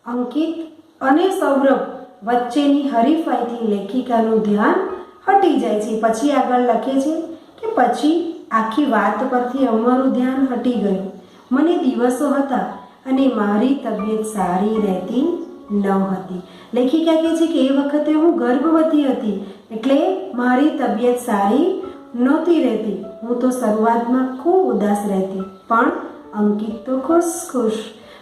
અંકિત અને સૌરભ વચ્ચેની હરીફાઈથી લેખિકાનું ધ્યાન હટી જાય છે. પછી આગળ લખે છે કે પછી આખી વાત પરથી અમારું ધ્યાન હટી ગયું. મને દિવસો હતા અને મારી તબિયત સારી રહેતી ન હતી. લેખિકા કહે છે કે એ વખતે હું ગર્ભવતી હતી એટલે મારી તબિયત સારી નહોતી રહેતી. હું તો શરૂઆતમાં ખૂબ ઉદાસ રહેતી, પણ અંકિત તો ખુશ.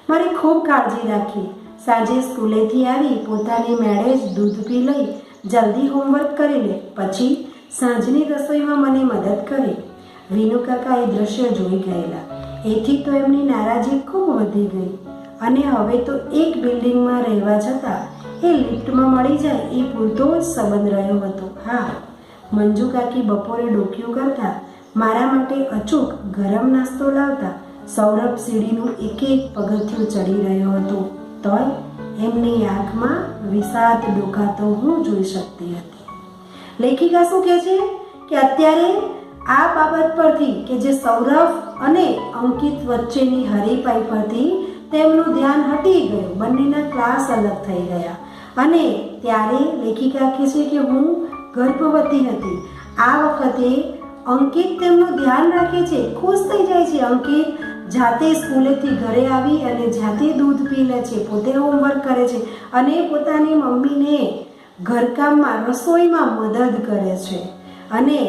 મારી ખૂબ કાળજી રાખી. સાંજે સ્કૂલેથી આવી પોતાની મેળે જ દૂધ પી લઈ જલ્દી હોમવર્ક કરી લે, પછી સાંજની રસોઈમાં મને મદદ કરે. વિનુ કાકા એ દ્રશ્ય જોઈ ગયેલા. એથી તો એમની નારાજી ખૂબ વધી ગઈ અને હવે તો એક બિલ્ડિંગમાં રહેવા છતાં એ લિફ્ટમાં મળી જાય એ પૂરતો જ સંબંધ રહ્યો હતો. હા, મંજુ કાકી બપોરે ડોકિયું કરતા મારા માટે અચૂક ગરમ નાસ્તો લાવતા. સૌરભ સીડીનું એક એક પગથિયું ચડી રહ્યો હતો, તોય એમની આંખમાં વિષાદ ડોકાતો હું જોઈ શકતી હતી. લેખિકા શું કહે છે કે અત્યારે આ બાબત પરથી કે જે સૌરભ અને અંકિત વચ્ચેની હરીફાઈ પરથી તેમનું ધ્યાન હટી ગયું. બંનેના ક્લાસ અલગ થઈ ગયા અને ત્યારે લેખિકા કહે છે કે હું ગર્ભવતી હતી. આ વખતે અંકિત તેમનું ધ્યાન રાખે છે, ખુશ થઈ જાય છે. અંકિત જાતે સ્કૂલેથી ઘરે આવી અને જાતે દૂધ પી લે છે, પોતે હોમવર્ક કરે છે અને પોતાની મમ્મીને ઘરકામમાં રસોઈમાં મદદ કરે છે. અને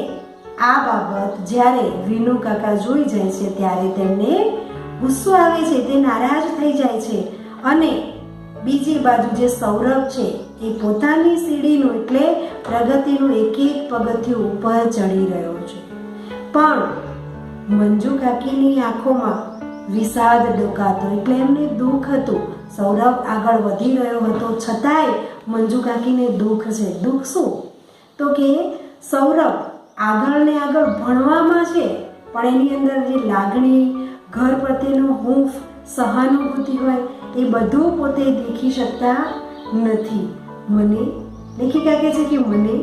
આ બાબત જ્યારે વિનુ કાકા જોઈ જાય છે ત્યારે તેમને ગુસ્સો આવે છે, તે નારાજ થઈ જાય છે. અને બીજી બાજુ જે સૌરભ છે એ પોતાની સીડીનું એટલે પ્રગતિનું એક એક પગથિયું ઉપર ચડી રહ્યો છે. પણ મંજુ કાકીની આંખોમાં વિષાદ ડોકાતો એટલે એમને દુઃખ હતું. સૌરભ આગળ વધી રહ્યો હતો છતાંય મંજુ કાકીને દુઃખ છે. દુઃખ શું? તો કે સૌરભ આગળ ને આગળ ભણવામાં છે, પણ એની અંદર જે લાગણી, ઘર પ્રત્યેનો હૂંફ, સહાનુભૂતિ હોય એ બધું પોતે દેખી શકતા નથી. મને લેખિકા કહે છે કે મને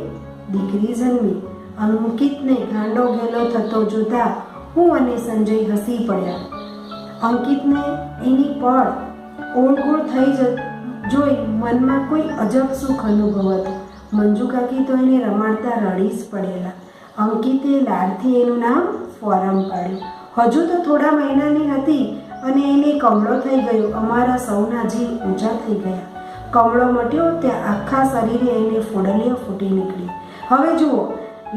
દીકરી જન્મી. અંકિતને ગાંડો ગેલો થતો જોતા હું અને સંજય હસી પડ્યા. અંકિતને એની પળ ઓળઘોળ થઈ જોઈ મનમાં કોઈ અજબ સુખ અનુભવાતું. મંજુ કાકી તો એને રમાડતા રડી જ પડેલા. અંકિતે લાડથી એનું નામ ફોરમ પાડ્યું. હજુ તો થોડા મહિનાની હતી અને એને કમળો થઈ ગયો. અમારા સૌના જીવ ઊંચા થઈ ગયા. કમળો મટ્યો ત્યાં આખા શરીરે એને ફોડલીઓ ફૂટી નીકળી. હવે જુઓ,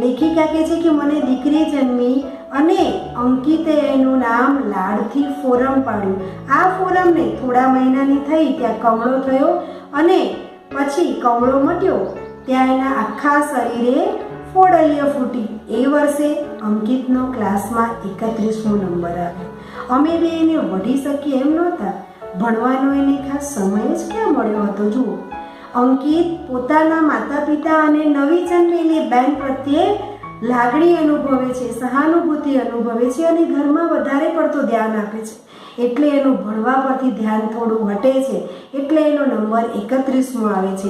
લેખિકા કહે છે કે મને દીકરી જન્મી અને અંકિતે એનું નામ લાડથી ફોરમ પાડ્યું. આ ફોરમને થોડા મહિનાની થઈ ત્યાં કમળો થયો અને પછી કમળો મટ્યો ત્યાં એના આખા શરીરે ફોડલીઓ ફૂટી. એ વર્ષે અંકિતનો ક્લાસમાં 31મો નંબર આવ્યો. અમે બે એને વઢી શકીએ એમ નહોતા. ભણવાનો એને ખાસ સમય જ ક્યાં મળ્યો હતો. જુઓ, અંકિત પોતાના માતા પિતા અને નવી જન્મેલી બેન પ્રત્યે લાગણી અનુભવે છે, સહાનુભૂતિ અનુભવે છે અને ઘરમાં વધારે પડતો ધ્યાન આપે છે. એટલે એનું ભણવા પરથી ધ્યાન થોડું હટે છે, એટલે એનો નંબર 31મો આવે છે.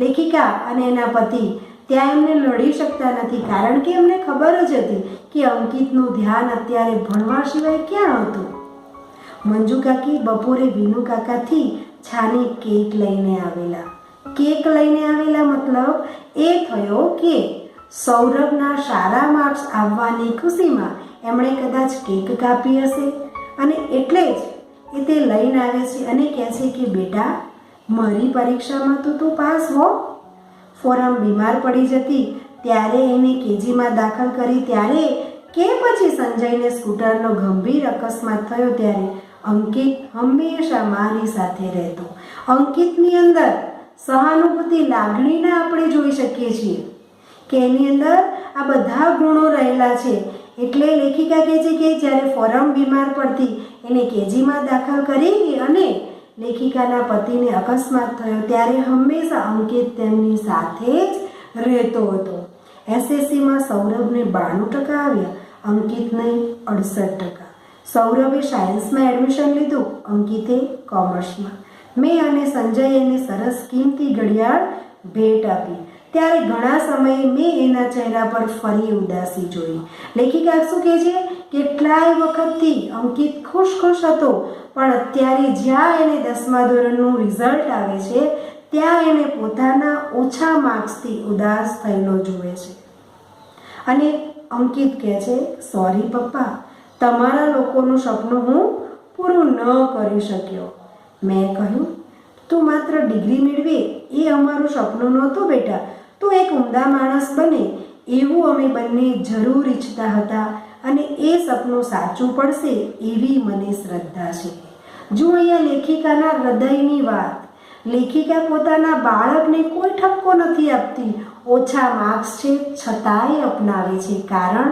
લેખિકા અને એના પતિ ત્યાં એમને લડી શકતા નથી, કારણ કે એમને ખબર જ હતી કે અંકિતનું ધ્યાન અત્યારે ભણવા સિવાય ક્યાં હતું. મંજુ કાકી બપોરે વિનુ કાકાથી છાની કેક લઈને આવેલા. મતલબ એ થયો કે સૌરભના સારા માર્ક્સ આવવાની ખુશીમાં એમણે કદાચ કેક કાપી હશે અને એટલે જ એ તે લઈને આવે છે અને કહે છે કે બેટા, મારી પરીક્ષામાં તો તું પાસ હો. ફોરમ બીમાર પડી જતી ત્યારે એને કેજીમાં દાખલ કરી ત્યારે કે પછી સંજયને સ્કૂટરનો ગંભીર અકસ્માત થયો ત્યારે અંકિત હંમેશા મારી સાથે રહેતો. અંકિતની અંદર સહાનુભૂતિ, લાગણીને આપણે જોઈ શકીએ છીએ કે એની અંદર આ બધા ગુણો રહેલા છે. એટલે લેખિકા કહે છે કે જ્યારે ફોરમ બીમાર પડતી એને કેજીમાં દાખલ કરી અને લેખિકાના પતિને અકસ્માત થયો ત્યારે હંમેશા અંકિત તેમની સાથે જ રહેતો હતો. એસએસસીમાં સૌરભને 92% આવ્યા, અંકિતને 68%. સૌરભે સાયન્સમાં એડમિશન લીધું, અંકિતે કોમર્સમાં. મેં અને સંજય એને સરસ કિંમતી ઘડિયાળ ભેટ આપી. ત્યારે ઘણા સમયે મેં એના ચહેરા પર ફરી ઉદાસી જોઈ. લેખિકા શું કહે છે કેટલાય વખતથી અંકિત ખુશ હતો, પણ અત્યારે જ્યાં એને 10મા ધોરણનું રિઝલ્ટ આવે છે ત્યાં એને પોતાના ઓછા માર્ક્સથી ઉદાસ થયેલો જુએ છે. અને અંકિત કહે છે, સોરી પપ્પા, તમારા લોકોનું સપનું હું પૂરું ન કરી શક્યો. મેં કહ્યું, તું માત્ર ડિગ્રી મેળવે એ અમારું સપનું નહોતું બેટા, તું એક ઉમદા માણસ બને એવું અમે બંને જરૂર ઈચ્છતા હતા, અને એ સપનું સાચું પડશે એવી મને શ્રદ્ધા છે. જો અહીંયા લેખિકાના હૃદયની વાત. લેખિકા પોતાના બાળકને કોઈ ઠપકો નથી આપતી. ઓછા માર્ક્સ છે છતાંય અપનાવે છે, કારણ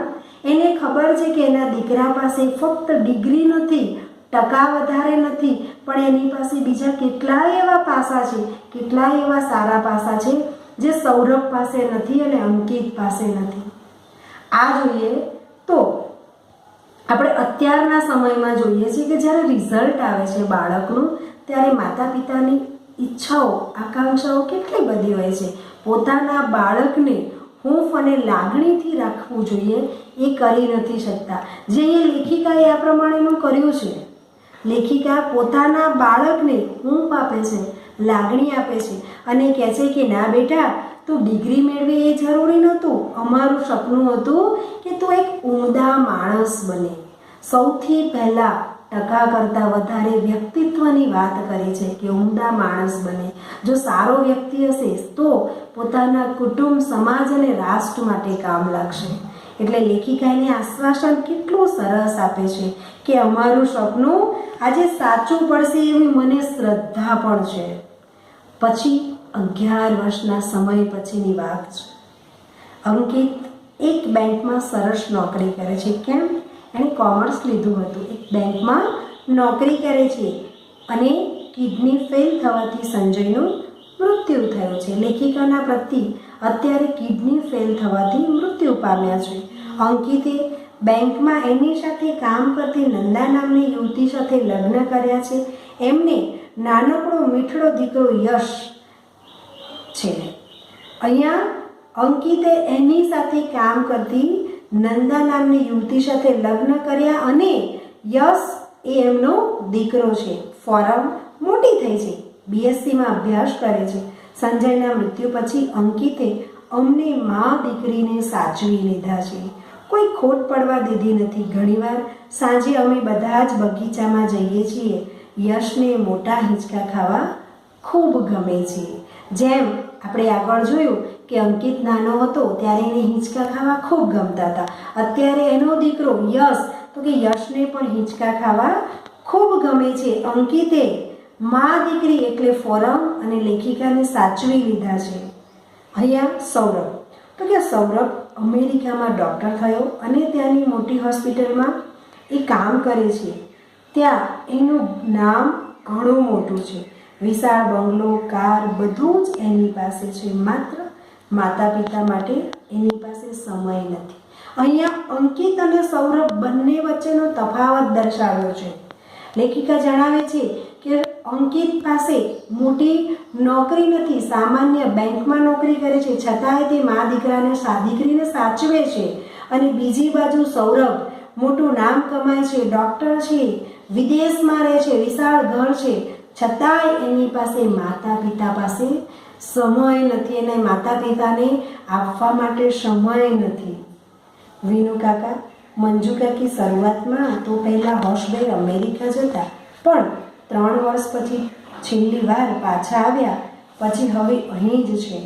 એને ખબર છે કે એના દીકરા પાસે ફક્ત ડિગ્રી નથી, ટકા વધારે નથી, પણ એની પાસે બીજા કેટલાય એવા પાસા છે, કેટલાય એવા સારા પાસા છે જે સૌરભ પાસે નથી અને અંકિત પાસે નથી. આ જોઈએ તો આપણે અત્યારના સમયમાં જોઈએ છીએ કે જ્યારે રિઝલ્ટ આવે છે બાળકનું, ત્યારે માતા પિતાની ઈચ્છાઓ, આકાંક્ષાઓ કેટલી બધી હોય છે. પોતાના બાળકને હૂંફ અને લાગણીથી રાખવું જોઈએ એ કરી નથી શકતા. જે એ લેખિકાએ આ પ્રમાણેનું કર્યું છે. લેખિકા પોતાના બાળકને હૂંફ આપે છે, લાગણી આપે છે અને કહે છે કે ના બેટા, તું ડિગ્રી મેળવે એ જરૂરી નહોતું, અમારું સપનું હતું કે તું એક ઉમદા માણસ બને. સૌથી પહેલાં ટકા કરતાં વધારે વ્યક્તિત્વની વાત કરી છે કે ઉમદા માણસ બને. જો સારો વ્યક્તિ હશે તો પોતાના કુટુંબ, સમાજ અને રાષ્ટ્ર માટે કામ લાગશે. એટલે લેખિકાને આશ્વાસન કેટલું સરસ આપે છે કે અમારું સપનું આજે સાચું પડશે એવી મને શ્રદ્ધા પણ છે. પછી 11 વર્ષના સમય પછીની વાત છે. અંકિત એક બેંકમાં સરસ નોકરી કરે છે. કેમ? એણે કોમર્સ લીધું હતું. એક બેંકમાં નોકરી કરે છે અને કિડની ફેલ થવાથી સંજયનું મૃત્યુ થયું છે. લેખિકાના પતિ અત્યારે કિડની ફેલ થવાથી મૃત્યુ પામ્યા છે. અંકિતે બેંકમાં એની સાથે કામ કરતી નંદા નામની યુવતી સાથે લગ્ન કર્યા છે. એમને નાનકડો મીઠડો દીકરો યશ છે. અહીંયા અંકિતે એની સાથે કામ કરતી નંદા નામની યુવતી સાથે લગ્ન કર્યા અને યશ એ એમનો દીકરો છે. ફોરમ મોટી થઈ છે, બીએસસીમાં અભ્યાસ કરે છે. સંજયના મૃત્યુ પછી અંકિતે અમને મા દીકરીને સાચવી લીધા છે. કોઈ ખોટ પડવા દીધી નથી. ઘણીવાર સાંજે અમે બધા જ બગીચામાં જઈએ છીએ. યશને મોટા હિંચકા ખાવા ખૂબ ગમે છે. જેમ આપણે આગળ જોયું કે અંકિત નાનો હતો ત્યારે એને હિંચકા ખાવા ખૂબ ગમતા હતા. અત્યારે એનો દીકરો યશ, તો કે યશને પણ હિંચકા ખાવા ખૂબ ગમે છે. અંકિતે મા દીકરી એટલે ફોરમ અને લેખિકાને સાચવી લીધા છે. અહીંયા સૌરભ, તો કે સૌરભ અમેરિકામાં ડૉક્ટર થયો અને ત્યાંની મોટી હોસ્પિટલમાં એ કામ કરે છે. ત્યાં એનું નામ ઘણું મોટું છે. વિશાળ બંગલો, કાર બધું જ એની પાસે છે. માત્ર માતા પિતા માટે એની પાસે સમય નથી. અહીંયા અંકિત અને સૌરભ બંને વચ્ચેનો તફાવત દર્શાવ્યો છે. લેખિકા જણાવે છે કે અંકિત પાસે મોટી નોકરી નથી, સામાન્ય બેંકમાં નોકરી કરે છે, છતાંય તે મા દીકરીને સાચવે છે. અને બીજી બાજુ સૌરભ મોટું નામ કમાય છે, ડૉક્ટર છે, વિદેશમાં રહે છે, વિશાળ ઘર છે, છતાંય એની પાસે માતા પિતા પાસે સમય નથી. અને માતા પિતાને આપવા માટે સમય નથી. વિનુ કાકા, મંજુ કાકી શરૂઆતમાં તો પહેલાં હોશબેર અમેરિકા જતા, પણ 3 વર્ષ પછી છેલ્લી વાર પાછા આવ્યા પછી હવે અહીં જ છે.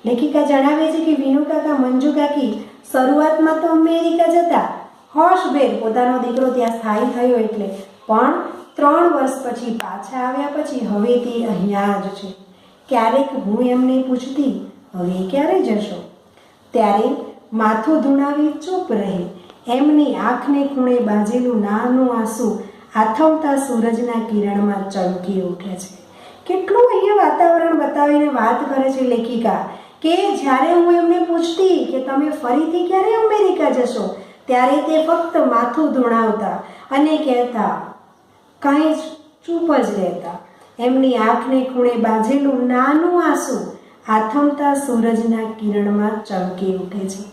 લેખિકા જણાવે છે કે વિનુ કાકા, મંજુ કાકી શરૂઆતમાં તો અમેરિકા જતા, હોશબેર પોતાનો દીકરો ત્યાં સ્થાયી થયો એટલે, પણ 3 વર્ષ પછી પાછા આવ્યા પછી હવે તે અહીંયા જ છે. ક્યારેક હું એમને પૂછતી, હવે ક્યારે જશો? ત્યારે માથું ધૂણાવી ચૂપ રહે. એમની આંખને ખૂણે બાજેલું નાનું આંસુ આથમતા સૂરજના કિરણમાં ચમકી ઉઠે છે. કેટલું અહીંયા વાતાવરણ બતાવીને વાત કરે છે લેખિકા કે જ્યારે હું એમને પૂછતી કે તમે ફરીથી ક્યારે અમેરિકા જશો, ત્યારે તે ફક્ત માથું ધૂણાવતા અને કહેતા, કાંઈ જ ચૂપ જ રહેતા. એમની આંખને ખૂણે બાજેલું નાનું આંસુ આથમતા સૂરજના કિરણમાં ચમકી ઉઠે છે.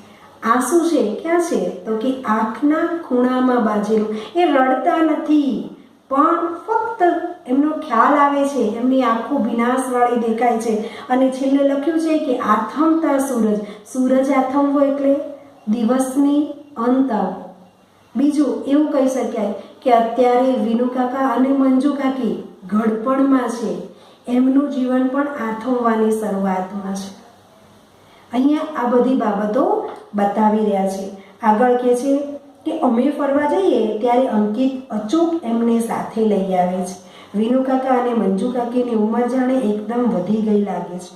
આંસુ છે ક્યાં છે તો કે આંખના ખૂણામાં બાજેલું. એ રડતા નથી, પણ ફક્ત એમનો ખ્યાલ આવે છે, એમની આંખો ભીનાશવાળી દેખાય છે. અને છેલ્લે લખ્યું છે કે આથમતા સૂરજ. સૂરજ આથમવો એટલે દિવસની અંત આવવો. બીજું એવું કહી શકાય કે અત્યારે વિનુ કાકા અને મંજુ કાકી ઘડપણમાં છે, એમનું જીવન પણ આથમવાની શરૂઆતમાં છે. અહીંયા આ બધી બાબતો બતાવી રહ્યા છે. આગળ કહે છે કે અમે ફરવા જઈએ ત્યારે અંકિત અચૂક એમને સાથે લઈ આવે છે. વિનુ કાકા અને મંજુ કાકીની ઉંમર જાણે એકદમ વધી ગઈ લાગે છે.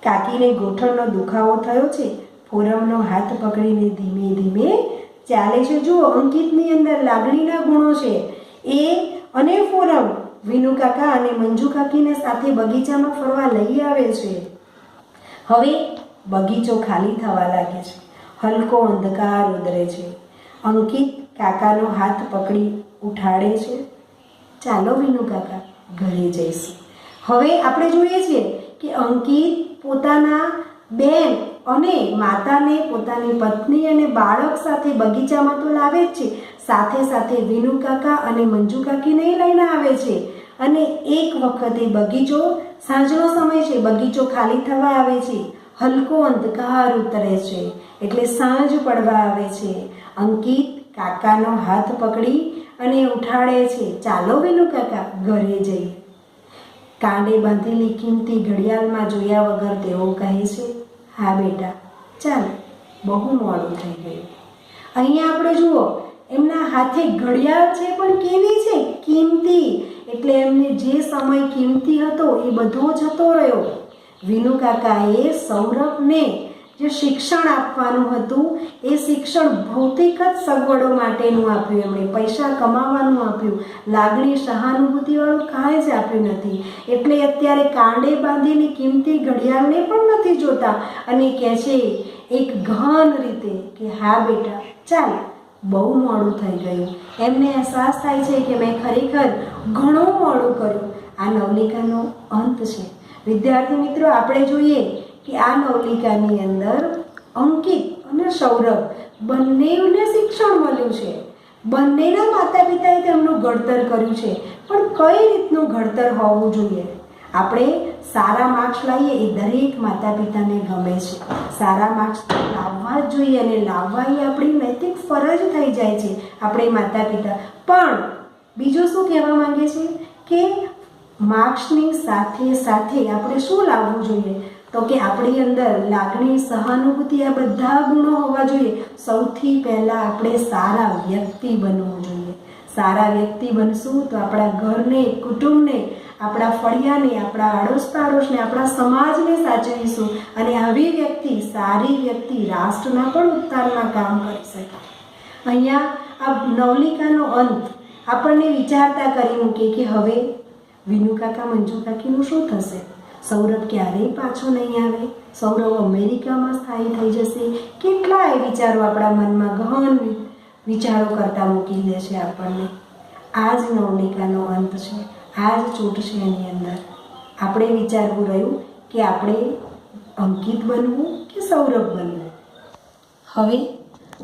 કાકીને ગોઠણનો દુખાવો થયો છે. ફોરમનો હાથ પકડીને ધીમે ધીમે ચાલે છે. જુઓ, અંકિતની અંદર લાગણીના ગુણો છે. એ અને ફોરમ વિનુ કાકા અને મંજુ કાકીને સાથે બગીચામાં ફરવા લઈ આવે છે. હવે બગીચો ખાલી થવા લાગે છે. હલકો અંધકાર ઉતરે છે. અંકિત કાકાનો હાથ પકડી ઉઠાડે છે. ચાલો વિનુ કાકા, ઘરે જઈશું. હવે આપણે જોઈએ છીએ કે અંકિત પોતાના બેન અને માતાને, પોતાની પત્ની અને બાળક સાથે બગીચામાં તો લાવે જ છે, સાથે સાથે વિનુ કાકા અને મંજુ કાકીને લઈને આવે છે. અને એક વખતે બગીચો, સાંજનો સમય છે, બગીચો ખાલી થવા આવે છે. હલકો અંધકાર ઉતરે છે એટલે સાંજ પડવા આવે છે. અંકિત કાકાનો હાથ પકડી અને ઉઠાડે છે. ચાલો વિનુ કાકા, ઘરે જઈએ. કાંડે બાંધેલી કિંમતી ઘડિયાળમાં જોયા વગર તેઓ કહે છે, હા બેટા, ચાલ, બહુ મોડું થઈ ગયું. અહીંયા આપણે જુઓ, એમના હાથે ઘડિયાળ છે, પણ કેવી છે? કિંમતી. એટલે એમને જે સમય કિંમતી હતો એ બધો જતો રહ્યો. વિનુ કાકાએ સૌરભને જે શિક્ષણ આપવાનું હતું એ શિક્ષણ ભૌતિક જ સગવડો માટેનું આપ્યું. એમણે પૈસા કમાવાનું આપ્યું, લાગણી સહાનુભૂતિવાળું કાંઈ જ આપ્યું નથી. એટલે અત્યારે કાંડે બાંધેલી કિંમતી ઘડિયાળને પણ નથી જોતા અને કહે છે એક ગહન રીતે કે હા બેટા, ચાલ, બહુ મોડું થઈ ગયું. એમને અહેસાસ થાય છે કે મેં ખરેખર ઘણું મોડું કર્યું. આ નવલિકાનો અંત છે. વિદ્યાર્થી મિત્રો, આપણે જોઈએ કે આ નવલિકાની અંદર અંકિત અને સૌરભ બંનેને શિક્ષણ મળ્યું છે. બંનેના માતા પિતાએ તેમનું ઘડતર કર્યું છે. પણ કઈ રીતનું ઘડતર હોવું જોઈએ? આપણે સારા માર્ક્સ લાવીએ એ દરેક માતા પિતાને ગમે છે. સારા માર્ક્સ લાવવા જ જોઈએ અને લાવવા એ આપણી નૈતિક ફરજ થઈ જાય છે, આપણે માતા પિતા. પણ બીજું શું કહેવા માંગે છે કે માર્ક્સની સાથે સાથે આપણે શું લાવવું જોઈએ? તો કે આપણી અંદર લાગણી, સહાનુભૂતિ, આ બધા ગુણો હોવા જોઈએ. સૌથી પહેલાં આપણે સારા વ્યક્તિ બનવું જોઈએ. સારા વ્યક્તિ બનશું તો આપણા ઘરને, કુટુંબને, આપણા ફળિયાને, આપણા આડોશ પાડોશને, આપણા સમાજને સાચવીશું. અને આવી વ્યક્તિ, સારી વ્યક્તિ રાષ્ટ્રના પણ ઉત્થાનમાં કામ કરી શકે. અહીંયા આ નવલિકાનો અંત આપણને વિચારતા કરી મૂકે કે હવે વિનુ કાકા, મંજુ કાકીનું શું થશે? સૌરભ ક્યારેય પાછો નહીં આવે? સૌરભ અમેરિકામાં સ્થાયી થઈ જશે? કેટલાય વિચારો આપણા મનમાં ગહન વિચારો કરતા મૂકી દે છે આપણને. આ જ નવલિકાનો અંત છે, આ જ ચૂંટ છે. એની અંદર આપણે વિચારવું રહ્યું કે આપણે અંકિત બનવું કે સૌરભ બનવું. હવે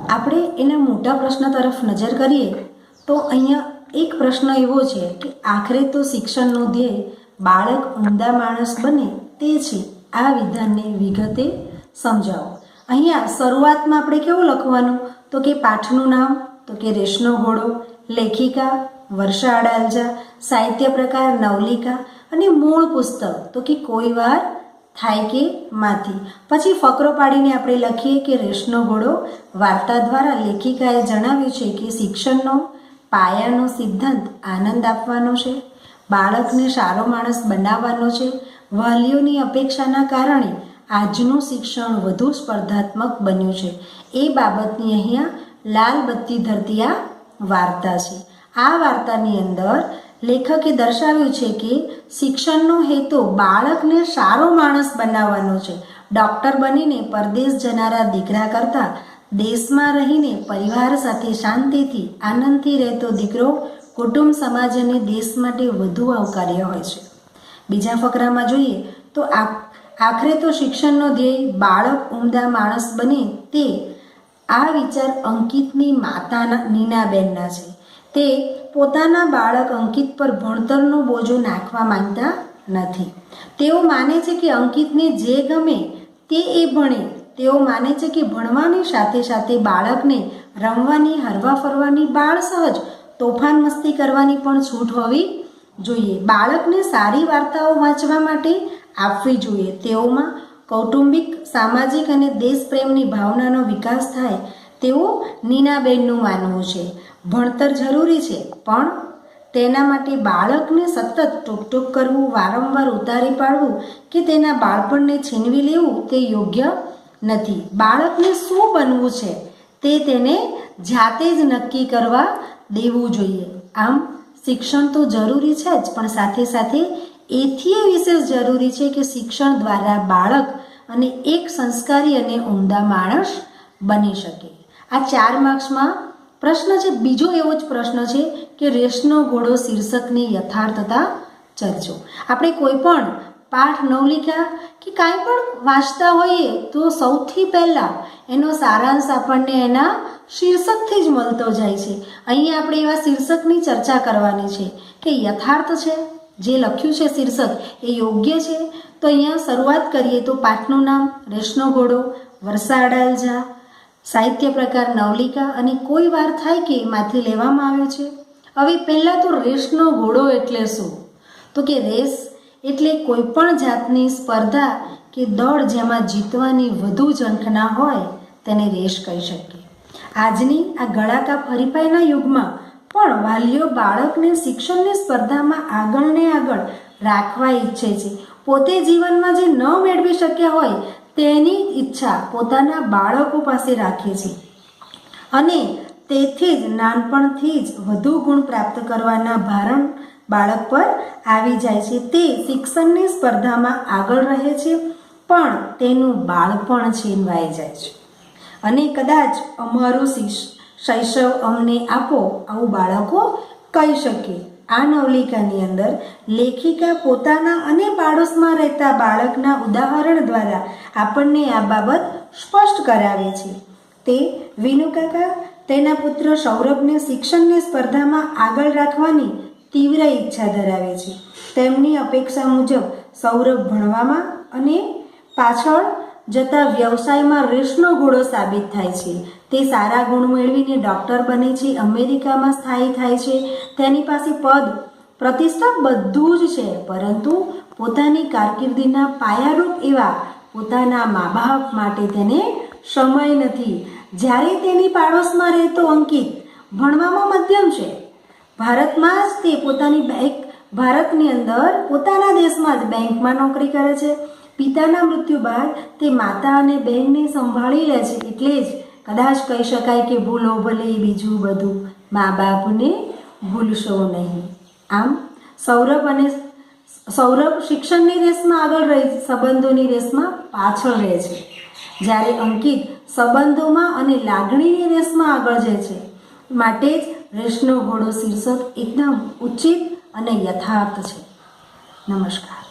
આપણે એના મોટા પ્રશ્ન તરફ નજર કરીએ તો અહીંયા એક પ્રશ્ન એવો છે કે આખરે તો શિક્ષણનો ધ્યેય બાળક ઉમદા માણસ બને તે છે. આ વિધાનને વિગતે સમજાવો. અહીંયા શરૂઆતમાં આપણે કેવું લખવાનું? તો કે પાઠનું નામ, તો કે રેશનો ઘોડો, લેખિકા વર્ષા અડાલજા, સાહિત્ય પ્રકાર નવલિકા અને મૂળ પુસ્તક તો કે કોઈ વાર થાય કે માંથી. પછી ફકરો પાડીને આપણે લખીએ કે રેશનો ઘોડો વાર્તા દ્વારા લેખિકાએ જણાવ્યું છે કે શિક્ષણનો પાયાનો સિદ્ધાંત આનંદ આપવાનો છે, બાળકને સારો માણસ બનાવવાનો છે. વાલીઓની અપેક્ષાના કારણે આજનું શિક્ષણ વધુ સ્પર્ધાત્મક બન્યું છે. એ બાબતની અહીંયા લાલ બત્તી ધરતી આ વાર્તા છે. આ વાર્તાની અંદર લેખકે દર્શાવ્યું છે કે શિક્ષણનો હેતુ બાળકને સારો માણસ બનાવવાનો છે. ડૉક્ટર બનીને પરદેશ જનારા દીકરા કરતાં દેશમાં રહીને પરિવાર સાથે શાંતિથી, આનંદથી રહેતો દીકરો કુટુંબ, સમાજ અને દેશ માટે વધુ આવકાર્ય હોય છે. બીજા ફકરામાં જોઈએ તો આખરે તો શિક્ષણનો ધ્યેય બાળક ઉમદા માણસ બને તે આ વિચાર અંકિતની માતાના નીનાબેનના છે. તે પોતાના બાળક અંકિત પર ભણતરનો બોજો નાખવા માંગતા નથી. તેઓ માને છે કે અંકિતને જે ગમે તે એ ભણે. તેઓ માને છે કે ભણવાની સાથે સાથે બાળકને રમવાની, હરવા ફરવાની, બાળ સહજ તોફાન મસ્તી કરવાની પણ છૂટ હોવી જોઈએ. બાળકને સારી વાર્તાઓ વાંચવા માટે આપવી જોઈએ. તેઓમાં કૌટુંબિક, સામાજિક અને દેશપ્રેમની ભાવનાનો વિકાસ થાય તેવું નીનાબેનનું માનવું છે. ભણતર જરૂરી છે, પણ તેના માટે બાળકને સતત ટોકટોક કરવું, વારંવાર ઉતારી પાડવું કે તેના બાળપણને છીનવી લેવું તે યોગ્ય નથી. બાળકને શું બનવું છે તે તેને જાતે જ નક્કી કરવા દેવું જોઈએ. આમ શિક્ષણ તો જરૂરી છે જ, પણ સાથે સાથે એથી વિશેષ જરૂરી છે કે શિક્ષણ દ્વારા બાળક અને એક સંસ્કારી અને ઉમદા માણસ બની શકે. આ 4 માર્ક્સમાં પ્રશ્ન છે. બીજો એવો જ પ્રશ્ન છે કે રેસનો ઘોડો શીર્ષકની યથાર્થતા ચર્ચો. આપણે કોઈ પણ પાઠ, નવલિકા કે કાંઈ પણ વાંચતા હોઈએ તો સૌથી પહેલાં એનો સારાંશ આપણને એના શીર્ષકથી જ મળતો જાય છે. અહીંયા આપણે એવા શીર્ષકની ચર્ચા કરવાની છે કે યથાર્થ છે, જે લખ્યું છે શીર્ષક એ યોગ્ય છે. તો અહીંયા શરૂઆત કરીએ તો પાઠનું નામ રેસનો ઘોડો, વર્ષા અડાલજા, સાહિત્ય પ્રકાર નવલિકા અને કોઈ વાર થાય કે એમાંથી લેવામાં આવ્યો છે. હવે પહેલાં તો રેસનો ઘોડો એટલે શું? તો કે રેસ એટલે કોઈ પણ જાતની સ્પર્ધા કે દોડ જેમાં જીતવાની વધુ ઝંખના હોય તેને રેસ કહી શકીએ. આજની આ ગળાકાપ હરીફાઈના યુગમાં પણ વાલીઓ બાળકને શિક્ષણની સ્પર્ધામાં આગળ ને આગળ રાખવા ઈચ્છે છે. પોતે જીવનમાં જે ન મેળવી શક્યા હોય તેની ઈચ્છા પોતાના બાળકો પાસે રાખે છે અને તેથી જ નાનપણથી જ વધુ ગુણ પ્રાપ્ત કરવાના ભારણ બાળક પર આવી જાય છે. તે શિક્ષણની સ્પર્ધામાં આગળ રહે છે, પણ તેનું બાળપણ છીનવાઈ જાય છે અને કદાચ અમારું શૈશવ અમને આપો, આવું બાળકો કહી શકે. આ નવલિકાની અંદર લેખિકા પોતાના અને પાડોશમાં રહેતા બાળકના ઉદાહરણ દ્વારા આપણને આ બાબત સ્પષ્ટ કરાવે છે. તે વિનુકાકા તેના પુત્ર સૌરભને શિક્ષણની સ્પર્ધામાં આગળ રાખવાની તીવ્ર ઈચ્છા ધરાવે છે. તેમની અપેક્ષા મુજબ સૌરભ ભણવામાં અને પાછળ જતા વ્યવસાયમાં રેસનો ઘોડો સાબિત થાય છે. તે સારા ગુણ મેળવીને ડૉક્ટર બને છે, અમેરિકામાં સ્થાયી થાય છે. તેની પાસે પદ, પ્રતિષ્ઠા બધું જ છે, પરંતુ પોતાની કારકિર્દીના પાયારૂપ એવા પોતાના મા બાપ માટે તેને સમય નથી. જ્યારે તેની પાડોશમાં રહેતો અંકિત ભણવામાં મધ્યમ છે. ભારતમાં જ તે ભારતની અંદર પોતાના દેશમાં જ બેંકમાં નોકરી કરે છે. પિતાના મૃત્યુ બાદ તે માતા અને બહેનને સંભાળી લે છે. એટલે જ કદાચ કહી શકાય કે ભૂલો ભલે બીજું બધું, મા બાપને ભૂલશો નહીં. આમ સૌરભ શિક્ષણની રેસમાં આગળ રહે, સંબંધોની રેસમાં પાછળ રહે છે, જ્યારે અંકિત સંબંધોમાં અને લાગણીની રેસમાં આગળ જાય છે. માટે જ રેસનો ઘોડો શીર્ષક એકદમ ઉચિત અને યથાર્થ છે. નમસ્કાર.